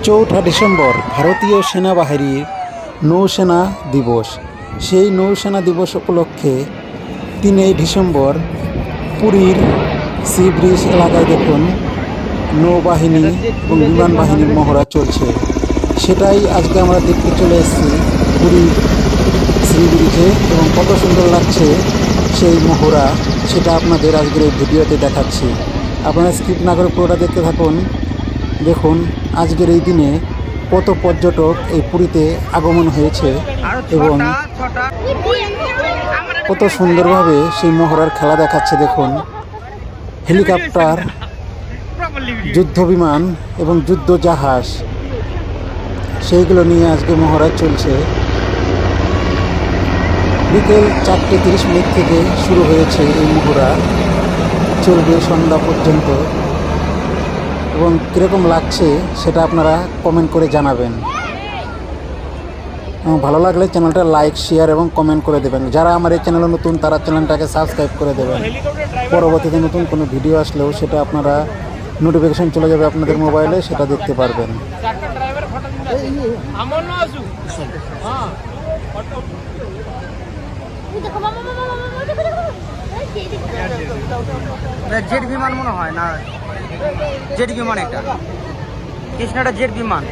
চৌঠা ডিসেম্বর ভারতীয় সেনাবাহিনীর নৌসেনা দিবস। সেই নৌসেনা দিবস উপলক্ষে 3 ডিসেম্বর পুরীর সি ব্রিজ এলাকায় দেখুন নৌবাহিনী এবং বিমান বাহিনীর মহড়া চলছে। সেটাই আজকে আমরা দেখতে চলে এসেছি পুরীর সি ব্রিজে, এবং কত সুন্দর লাগছে সেই মহড়া সেটা আপনাদের আজকের এই ভিডিওতে দেখাচ্ছি। আপনারা স্কিপ না করে পুরোটা দেখতে থাকুন। দেখুন আজকের এই দিনে কত পর্যটক এই পুরীতে আগমন হয়েছে এবং কত সুন্দরভাবে সেই মহড়ার খেলা দেখাচ্ছে। দেখুন হেলিকপ্টার, যুদ্ধ বিমান এবং যুদ্ধ জাহাজ সেইগুলো নিয়ে আজকে মহড়া চলছে। বিকেল 4:30 থেকে শুরু হয়েছে এই মহড়া, চলবে সন্ধ্যা পর্যন্ত। এবং কীরকম লাগছে সেটা আপনারা কমেন্ট করে জানাবেন। ভালো লাগলে চ্যানেলটা লাইক, শেয়ার এবং কমেন্ট করে দেবেন। যারা আমার এই চ্যানেলে নতুন তারা চ্যানেলটাকে সাবস্ক্রাইব করে দেবেন। পরবর্তীতে নতুন কোনো ভিডিও আসলেও সেটা আপনারা নোটিফিকেশন চলে যাবে আপনাদের মোবাইলে, সেটা দেখতে পারবেন। জেট বিমান মনে হয় না, জেট বিমান, এটা কৃষ্ণাটা জেট বিমান।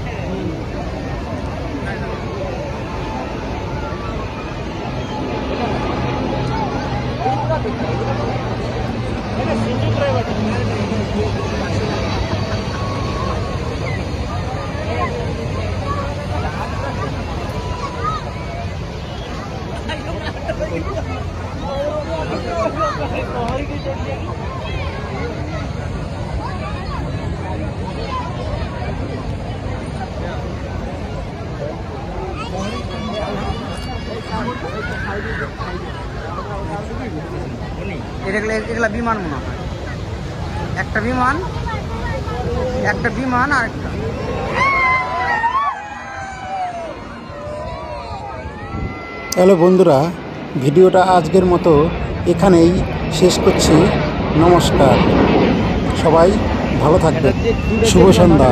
এগুলা বিমান মনে হয়, একটা বিমান আর একটা। হ্যালো বন্ধুরা, ভিডিওটা আজকের মতো এখানেই শেষ করছি। নমস্কার, সবাই ভালো থাকবেন। শুভ সন্ধ্যা।